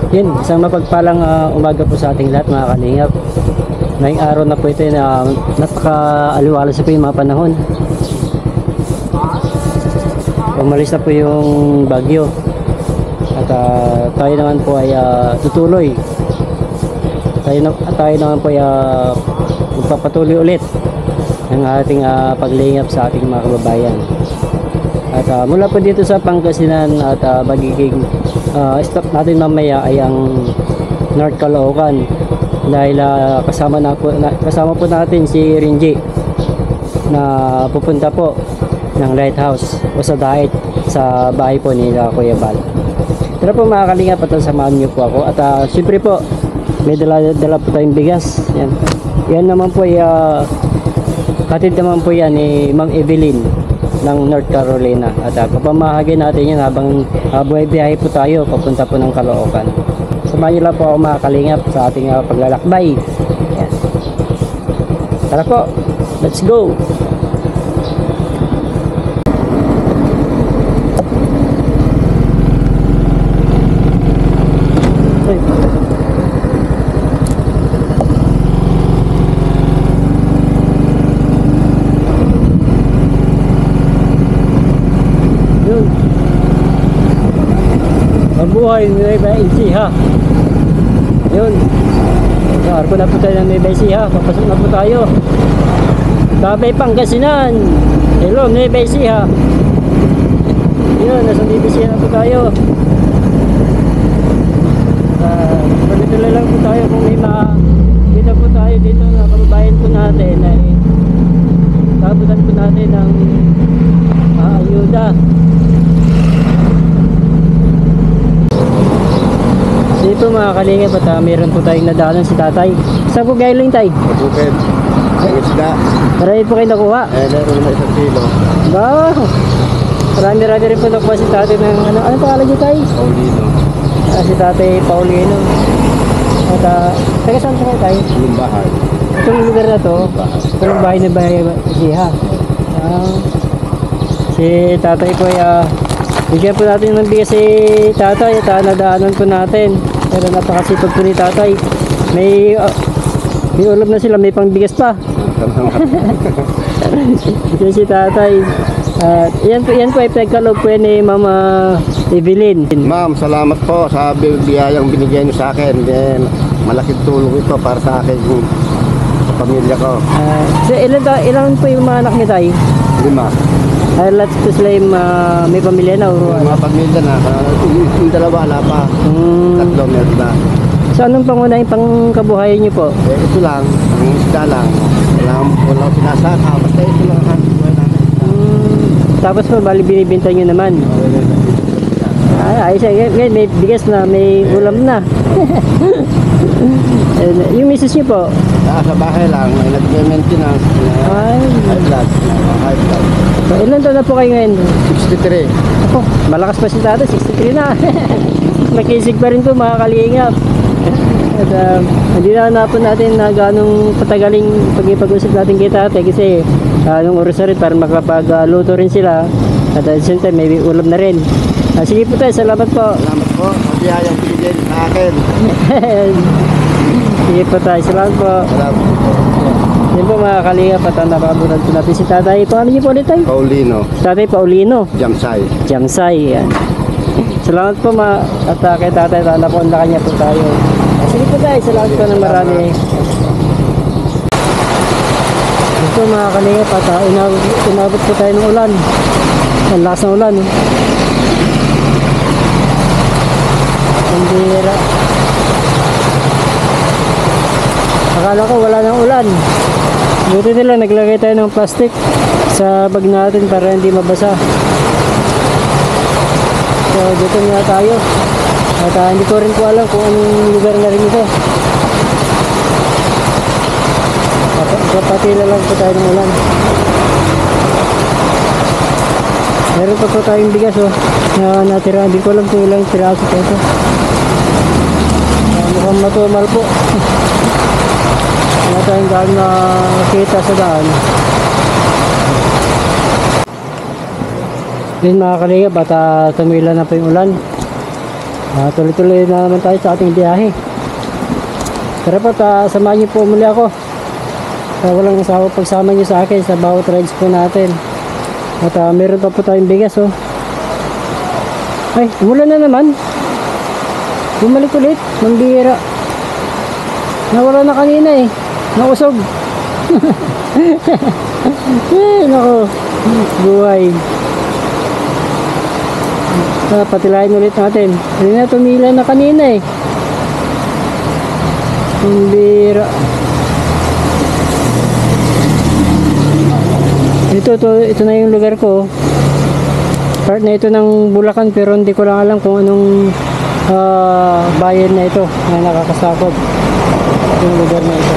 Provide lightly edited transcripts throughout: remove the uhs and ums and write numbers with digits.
Yun, isang mapagpalang umaga po sa ating lahat mga kalingap. Ngayong araw na po ito na napaka-aliwalas po yung mga panahon. Umalis na po yung bagyo. At tayo naman po ay tutuloy. Tayo naman po ay magpapatuloy ulit ng ating paglingap sa ating mga kababayan. At mula po dito sa Pangasinan at magiging stop natin mamaya ay ang North Caloocan dahil kasama po natin si Rinji na pupunta po ng lighthouse o sa diet sa bahay po ni Kuya Bal. Tara po mga kalingap at samahan niyo po ako at siyempre po may dala po tayong bigas. Yan naman po ay hatid naman po yan ni Ma'am Evelyn ng North Carolina at papamahagi natin yan habang buhay-biyahe po tayo papunta po ng Caloocan. Samahan niyo lang po ako mga kalingap sa ating paglalakbay. Yan. Tara po, let's go! Mabuhay Nueva Ecija. Yun. Arko na po tayo ng Nueva Ecija. Papasok na po tayo. Tabay Pangasinan. Hello Nueva Ecija. Yun, nasa Nueva Ecija na po tayo. Pagkatuloy lang po tayo kung may makita po tayo dito na kababayan po natin ay tabutan po natin ng ayuda. Dito mga kalingap at meron po tayong nadaanan si tatay. Saan po galing tay? Bukid. Ang isda. Marami po kayo nakuha? Meron na 1 kilo. Wow! Marami rin po nakuha si tatay ng ano pangalan niyo tay? Paulino. Si tatay Paulino. At taga saan po kayo tay? Yung bahay. Itong lugar na to, itong bahay na bahay siya. Si tatay po ay bigyan po natin ng bigas si tatay at nadaanan po natin. Pero napakasipag po ni tatay. May ulam na sila, may pangbigas pa. Ito si tatay. Yan po ay pagkalog po ni Mama Evelyn. Ma'am, salamat po sa biyayang binigyan niyo sa akin. Then, malaking tulong ito para sa akin sa pamilya ko. So ilan po yung mga anak niya tay? 5. Lahat po sila yung may pamilya na o Yung mga pamilya na, yung dalawa wala pa. Tatlo meron na. So anong pangunahing pangkabuhayan niyo po? Ito lang, ang isda lang. Walang sinasaka, basta ito lang ang buhay namin. Tapos po bali binibenta niyo naman. Ayos ngayon may bigas na, may ulam na. Yung misis niyo po? Sa bahay lang, may nag-maintenance. High blood. So, ilan taon na po kayo ngayon? 63. Ako, malakas pa si tatay, 63 na. Makisig pa rin po mga kalingap. At hindi na po natin na ganong patagaling pag-usap natin kay tatay kasi nung oras na rin para makapag-luto rin sila. At at the same time, may ulam na rin. Sige po tayo, salamat po. Salamat po. Mabiyayang binigyan sa akin. Sige po tayo, salamat po. Salamat po. Yan po mga kalingap at napakabunan po natin si tatay. Paano niyo po ulit tayo? Paulino. Tatay Paulino. Jamsay. Jamsay, yan. Salamat po at kay tatay, napunla kanya po tayo. Sige po tayo, salamat po ng marami. Ito mga kalingap at inabot po tayo ng ulan. Ang lakas ng ulan. Ang bihira. Akala ko wala ng ulan. Buti nila naglagay tayo ng plastic sa bag natin para hindi mabasa. So dito na tayo. At hindi ko rin po alam kung anong lugar na rin ito. Kapatila lang po tayo ng ulan. Meron pa po tayong bigas na natira. Hindi ko alam kung ilang piraso po ito. Mukhang matumal po. Wala tayong daan na kita sa daan. Yun mga kalingap at tumila na po yung ulan. Tuloy-tuloy na naman tayo sa ating biyahe. Tara po, samahan niyo po muli ako. Walang asawa pagsama niyo sa akin sa bawat rides po natin. At meron pa po tayong bigas, oh. Ay, umulan na naman. Bumalik ulit, mambihira. Nawala na kanina eh. Nausog. Ay, nako. Buhay. Patilayin ulit natin. Hindi na tumila na kanina eh. Mambihira. Ito na yung lugar ko. Part na ito ng Bulacan pero hindi ko lang alam kung anong bayan na ito na nakakasakop yung lugar na ito.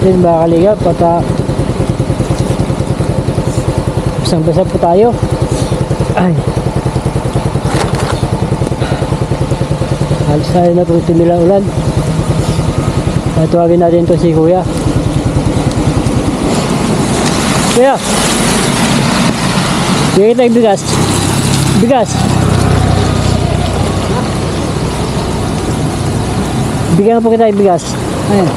Yun ba kaligap at basang-basa po tayo. Ay, halos tayo na po tumilang ulan. Tuwagin natin to si Kuya. Kuya, bigay tayo bigas. Bigas. Bigyan po kita bigas. Ayan.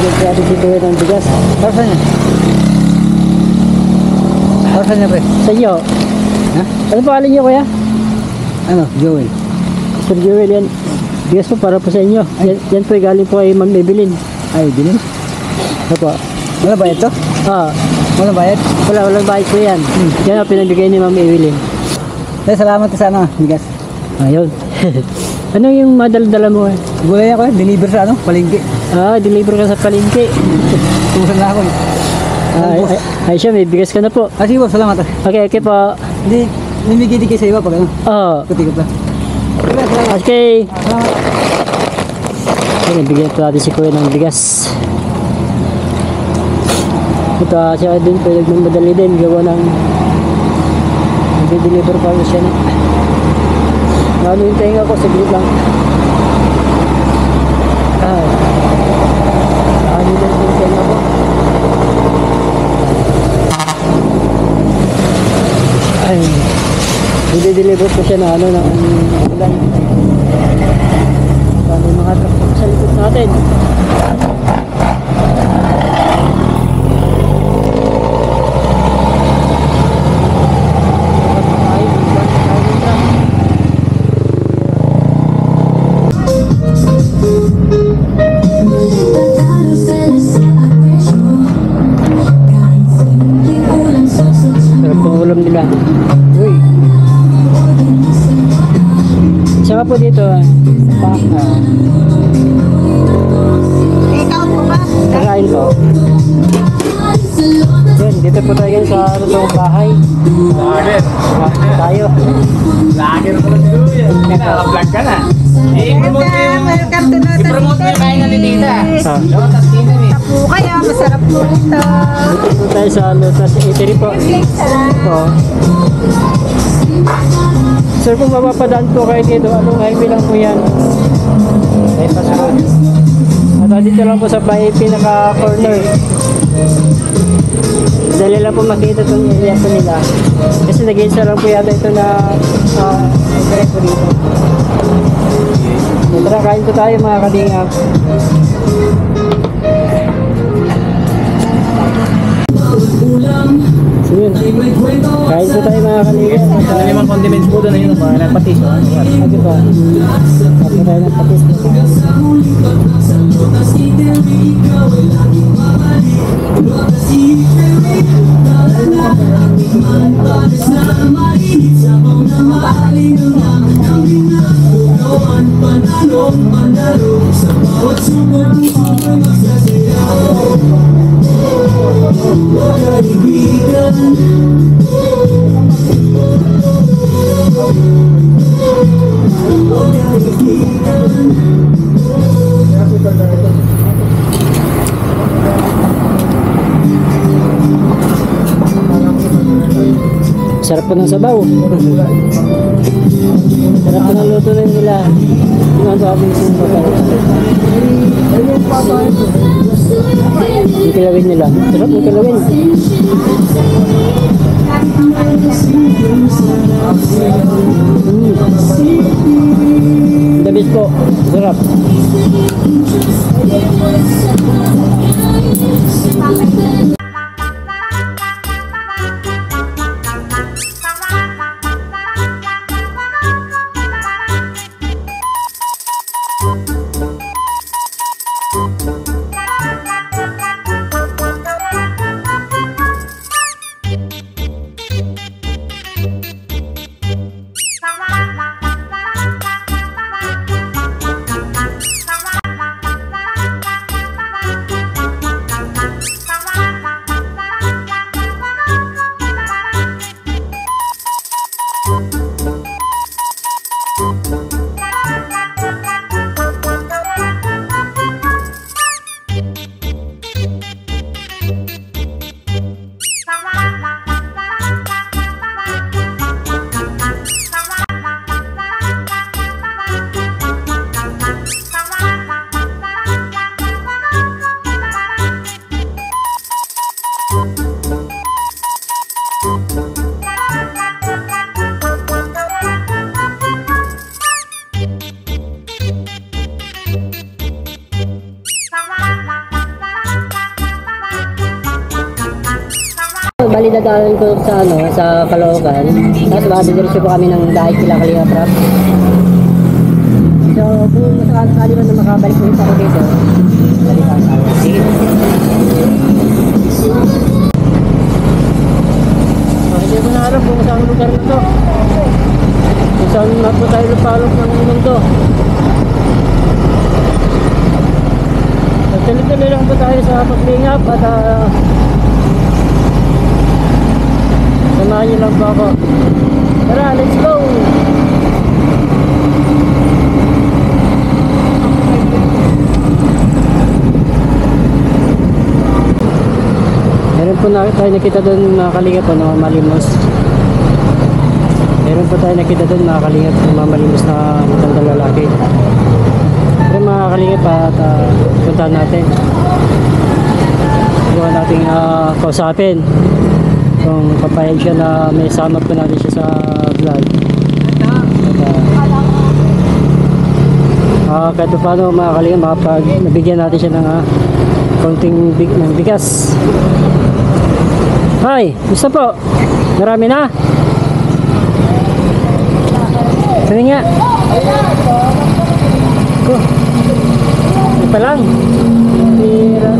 Kaya dito ng bigas. Para saan niya? Para saan niya, pre? Sa inyo. Ha? Ano pangalan niyo, Kuya? Ano? Joel. Sir Joel, yan. Bigas po para po sa inyo. Yan po galing po kay Ma'am Evelyn. Ay, bilhin. Ano po? Wala bayad to? Wala bayad? Walang bayad po yan. Yan ang pinabigay ni Ma'am Evelyn. Ay, salamat sa ano, bigas. Ayun. Ano yung madaldala mo eh? Gulay ako, deliver sa ano, palengke. Deliver ka sa palengke. Tusan na ako. Ay siya, may bigas ka na po. Sige po, salamat. Okay po. Hindi, namigidi kayo sa iba pag ano. Kutikot lang. Salamat. Okay. Salamat. Okay, nabigyan po natin si Kuya ng bigas. Ito siya din po nagmamadali din. Gawa ng nag-deliver pa siya na. Ano yung tainga ko, saglit lang. Ano yung tainga ko? Ay, i-deliver ko siya na ano, ng ulan. Paano yung mga truck sa likod natin? Nila. Uy. Isa ka po dito. Ikaw po ba? Kakain po. Yan, dito po tayo sa totoong bahay. Lager. Tayo. Lager mo lang dito yan. Naka-vlog ka na. I-promote mo yung... Welcome to Lotus I-promote mo yung kain na ni Tita. Ah. Lotus Tita eh. po kayo, masarap po ito. Dito po tayo sa Lotus Eatery po. Po. Sir, kung mapapadaan po kayo dito, anong highway lang po yan? Bypass road. At dito lang po sa bahay, pinaka-corner. Dali lang po makita itong area po nila. Kasi nag-iisa lang po yata ito na direct po dito. So, tara, kain po tayo mga kalingap. Yun. Kain po tayo mga kalingap. Ano naman condiments po doon, ayun, mga nagpatis. Sige po. Tapos tayo ng patis. Sarap po ng sabaw. Sarap po ng luto na nila. Yung sabi ng sabaw. Yung kilawin nila. Sarap yung kilawin. The best po. Sarap. Bali dadaanan ko sa sa Caloocan. Tapos makadidiretso po kami ng dahil kila Kalinga Prab. So kung masakali man na makabalik ulit ako dito, balikan tayo. Sige. Hindi ko na alam kung saan lugar nito. Kung saan na po tayo lupalok ng mundo. Tuloy-tuloy lang po tayo sa paglingap at samahan niyo lang po ako. Tara, let's go! Meron po tayo nakita doon mga kalingap na mamalimos. Meron po tayo nakita doon mga kalingap na mamalimos na matandang lalaki. Pero mga kalingap at puntahan natin. Gawa natin kausapin kung papayag siya na may sama po natin siya sa vlog. At kahit paano mga kalingap makapag nabigyan natin siya ng konting bigas. Hi, gusto po? Marami na? Saan nga? Ko. Ito pa lang. Tira.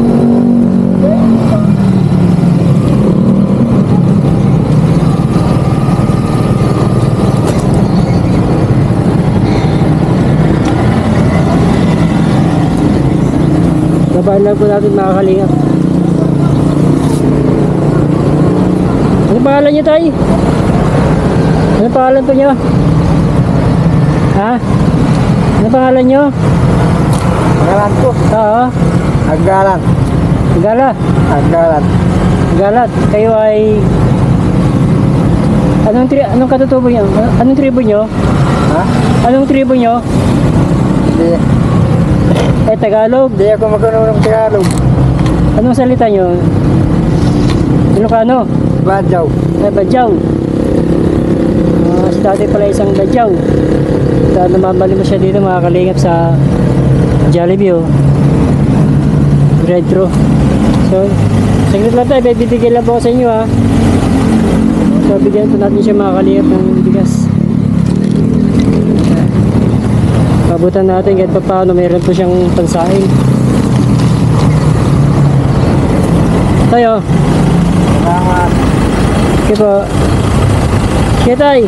Babaan lang po natin mga kalingap. Ano pangalan niyo tay? Ano pangalan po niyo? Ha? Ano pangalan niyo? Pangalan ko, Oo. Agalan. Gala. Agalan. Galat. Kayo ay anong katutubo niyo? Anong tribo niyo? Ha? Anong tribo niyo? Hindi, Tagalog. hindi ako magkaroon ng Tagalog. Anong salita niyo? Ilocano. Badyaw. Badyaw. Si tatay pala isang Badyaw. Namamali mo siya dito mga kalingap sa Jollibee. Drive-thru. So, saglit lang tayo, bibigyan lang po sa inyo ha. So, bigyan po natin siya mga kalingap ng bigas. Pabutan natin kahit pa paano meron po siyang pansaing. Tayo. Okay po. Okay tayo.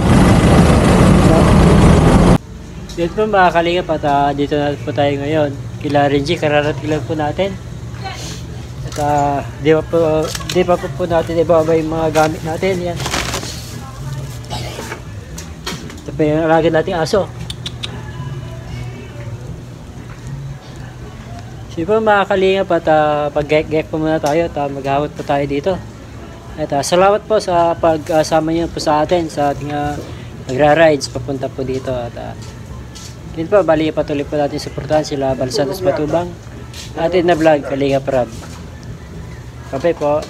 Dito po mga kalingap at dito na po tayo ngayon. Kila Renji, kararating lang po natin. At di pa po natin ibaba yung mga gamit natin. Yan. Ito pa yung alagad nating aso. Sige po mga kalingap at pag-gek po muna tayo at maghawat po tayo dito. At salamat po sa pagsama niyo po sa atin sa ating nagra-rides papunta po dito. At yun po, bali patuloy po natin suportahan sila Balsados Matubang. Atin na vlog, Kalingap Rab. Kapay po.